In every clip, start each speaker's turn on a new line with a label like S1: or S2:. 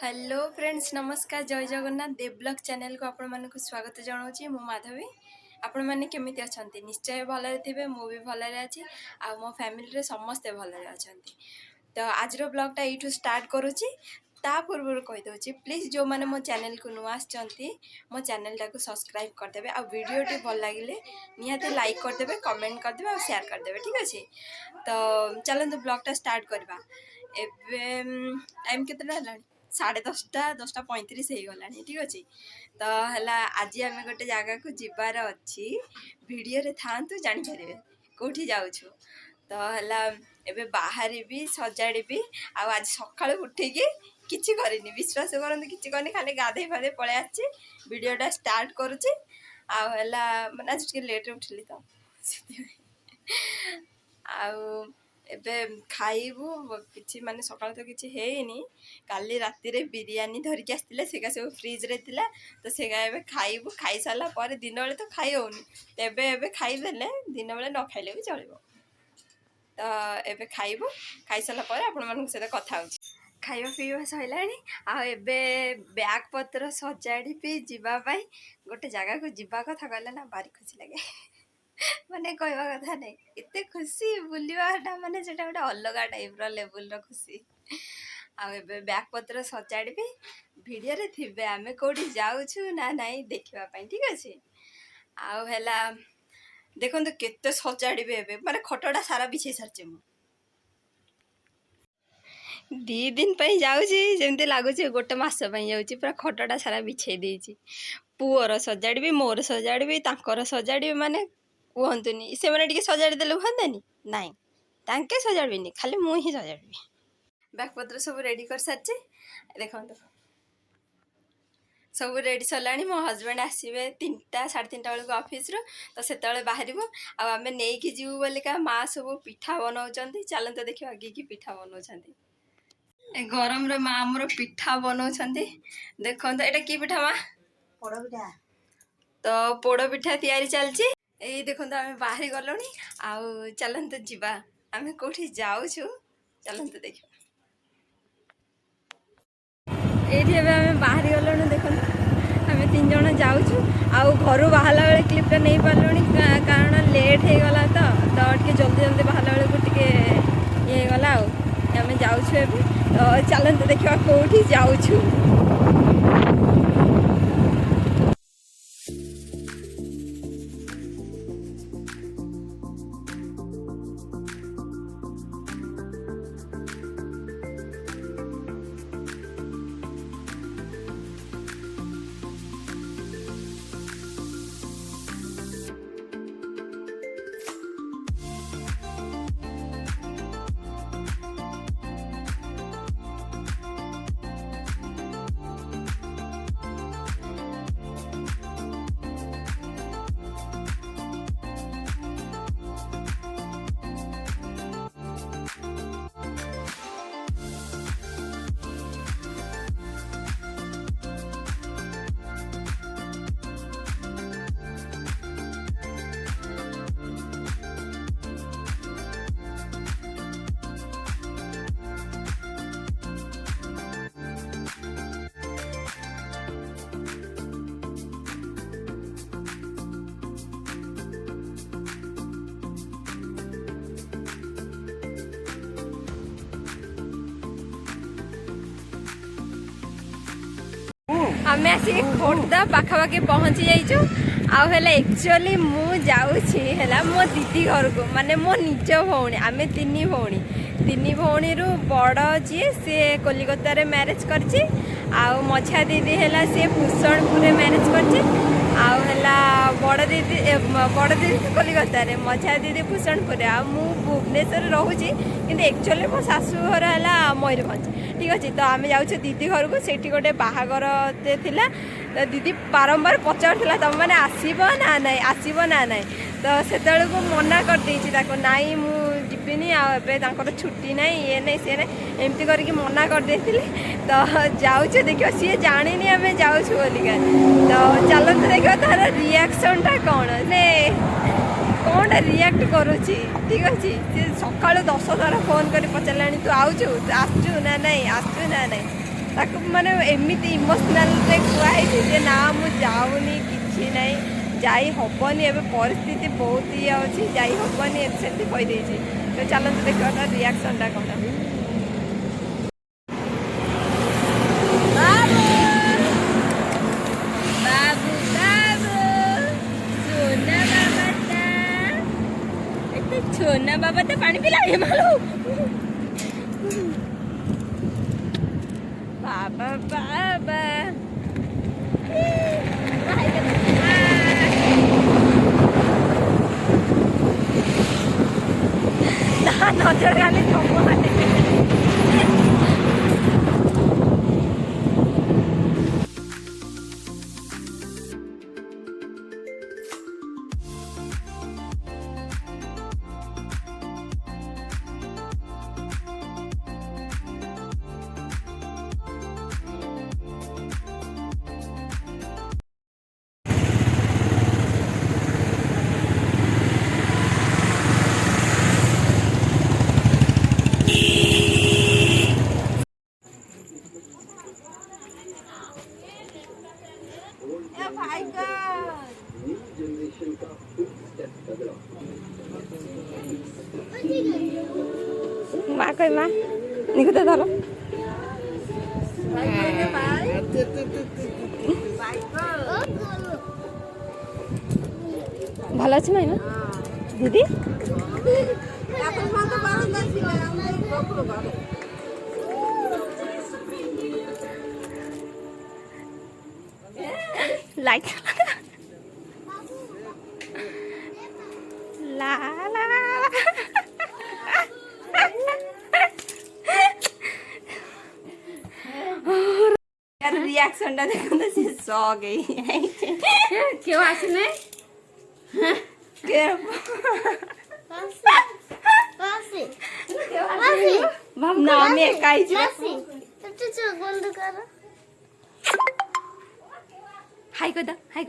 S1: Hello friends नमस्कार जय Jagannath देवब्लॉग channel को आपण मानक स्वागत जनाऊँगी मु माधवी। आपण मैंने केमिति अछंती निश्चय भलरे थिबे मु भी भलरे अछि आ मो फैमिली रे समस्ते भलरे अछंती। तो आज रो ब्लॉग टा एठू स्टार्ट करूची ता पूर्व कहि दउची प्लीज जो माने मो चैनल को नुआ आछंती मो चैनल टा को सब्सक्राइब कर देबे आ वीडियो टी भल लागिले निहाते लाइक कर देबे कमेंट कर देबे आ शेयर कर देबे ठीक अछि। तो चलंतु ब्लॉग टा स्टार्ट करबा। एबे टाइम केतना हलानी 10:30 हो गला ठीक अच्छे। तो है आज आम गोटे जगह को जीवार अच्छी वीडियो रे थांतु जापर कौटी जाऊँ। तो है एबे बाहर भी सजाड़ी आज सका उठिकी किसी करनी विश्वास करते किसी करनी खाली गाधे फाधे पलि आसी वीडियोटा स्टार्ट करुच्ची आला मैंने आज लेट उठिली तो आउ एबे खाइबू किछि माने सकाळ तो किछि हेइनी काली राती रे बिरयानी धरिक आस्तिले सेगा सब फ्रिज रे थिला तो सेगा एबे खाइबू खाइ साला पर दिन बेले तो खाइ होउनी एबे एबे खाइ देले दिन बेले न खाइले भी चलिबो। तो एबे खाइबू खाइ साला पर आपण मानक से कथा होछि खाइबा पीबा सइलानी आ एबे बैग पत्र सजाड़ी पे जीवा पाई गोटे जगह को जीवा कथा कहले ना भारी खुशी लगे माने कहवा कथा नहीं एते खुशी बुलवाटा माने सेटा गोटे अलग टाइप लेवल खुशी आ बैग पत्र सजाड़ी वीडियो रे थिबे आमे कोडी जाउछु ना नहीं देखिबा पई ठीक अछि। आ हेला देखंतु केते सजाड़ी एबे माने खटोटा सारा बिछे सारचे मु 2 दिन पई जाउची जेमते लागुची गोटे मास पई जाउची पूरा खटोटा सारा बिछे देइची पुअर सजाड़ी मोर सजाड़ी तांकर सजाड़ी माने कहतुनि से मैंने सजाड़ी देले हंतानी नाई तांके सजाड़बी खाली मु ही सजाड़ी बैग पत्र सब रेडी कर सारी देखो सब रेडी सरलानी मो हजबैंड आसवे 3टा 3:30 बेलू ऑफिस रो तो से बाहर आम नहीं कि जीव बोलिका माँ सब पिठा बनाऊँ चलते देखिए आगे की पिठा बनाऊँ गरम रे माँ आमर पिठा बनाऊँ देखो यहाँ कि पिठा माँ
S2: पोड़ पिठा
S1: तो पोड़ पिठा तैयारी चलती यही देखो आम बाहरी गलुणी आउ चलते जीवा आम कौटी जाऊँ चलते देख ये आम बाहरी गलुणी देख आम 3 जन जाऊँ आउ घर बाहर बेले क्लिपटा नहीं पार्लुणी कारण लेट हो गला तो टे जल्दी जल्दी बाहर बेलू ये गला आम जाऊँ तो चलते देखा कौटी जाऊँ। आम आसिक खोर्धा पाखापाखि पहुँची जाइचु आउ एक्चुअली मु जाऊँगी मो दीदी घर को माने मो निज भौणी आम 3 भौणी 3 भौणी रु बड़ जी सी कलिकता रे मैरिज करछि आउ मझा दीदी है सी भूषणपुर मैरिज करछि आउ बड़ दीदी कलिकता रे मझा दीदी भूषणपुर आ मु भुवनेश्वर रोची कि एक्चुअली मो शाशु घर है मयूरभंज ठीक अच्छे। तो आम जाऊँ दीदी घर को से गोटे बाहागर थिला तो दीदी बारंबार पचार तुम मैंने आसब ना नाई आसब ना नाई तो से मना कर देती नाई मु जीविनी आर छुट्टी ना ये नहीं सी ना एमती करके मना कर देती तो जाऊँ देखिए सी जानी आम जाऊँ बोलिका तो चलते देखिए तार रिएक्शनटा कौन ने कौन रिएक्ट करुच्ची ठीक अच्छे सी सका 10 थर फोन कर पचारे तू आउचु आसचु ना नाई आसचु ना नाई ତାକୁ ମାନେ ଏମିତି ଇମୋସନାଲରେ କୁହାହେଇଛି ଯେ ନା ମୁଁ ଯାଉନି କିଛି ନାହିଁ ଯାଇ ହେବନି ଏବେ ପରିସ୍ଥିତି ବହୁତ ଇଏ ଅଛି ଯାଇ ହେବନି ସେମିତି କହିଦେଇଛି। ତ ଚାଲନ୍ତୁ ଦେଖିବା ତା ରିଆକ୍ସନଟା କ'ଣ। छोना बाबा तो पानी पिला मालू बाबा बाबा नजर आने माँ कोई माँ निकुता धरो भल अच्छे माई दीदी लाइट ला ला रिएक्शन देखो तो से सो गई क्यों आसने ना मैं काई हाय को दो हाय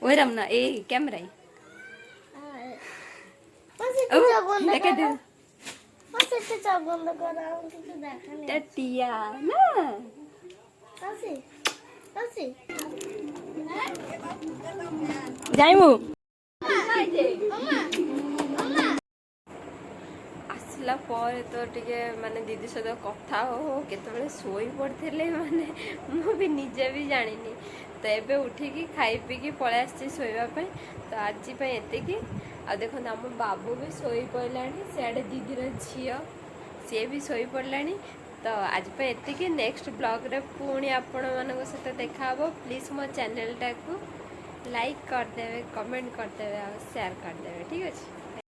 S1: ओए रमना ए कैमरा देखे दे टटिया ना जाइमु आसला पर तो टिके माने दीदी सहित कथा हो केतबेले सोई पड़थिले माने मु भी निजे भी जानिनी तो एबे उठिकी खाई पीकी पळे आछि सोइबा पय तो आज पय एतिकी आ देखो आम बाबू भी सोई पड़लानी सियाड़े दीदीर झील सी भी सोई पड़लानी। तो आज पे एतिकी नेक्स्ट ब्लॉग रे पुणी आपण मानक सहित देखा हो। प्लीज मो चैनल टाकू लाइक करदेवे कमेंट करदेवे और शेयर करदेवे ठीक अच्छे।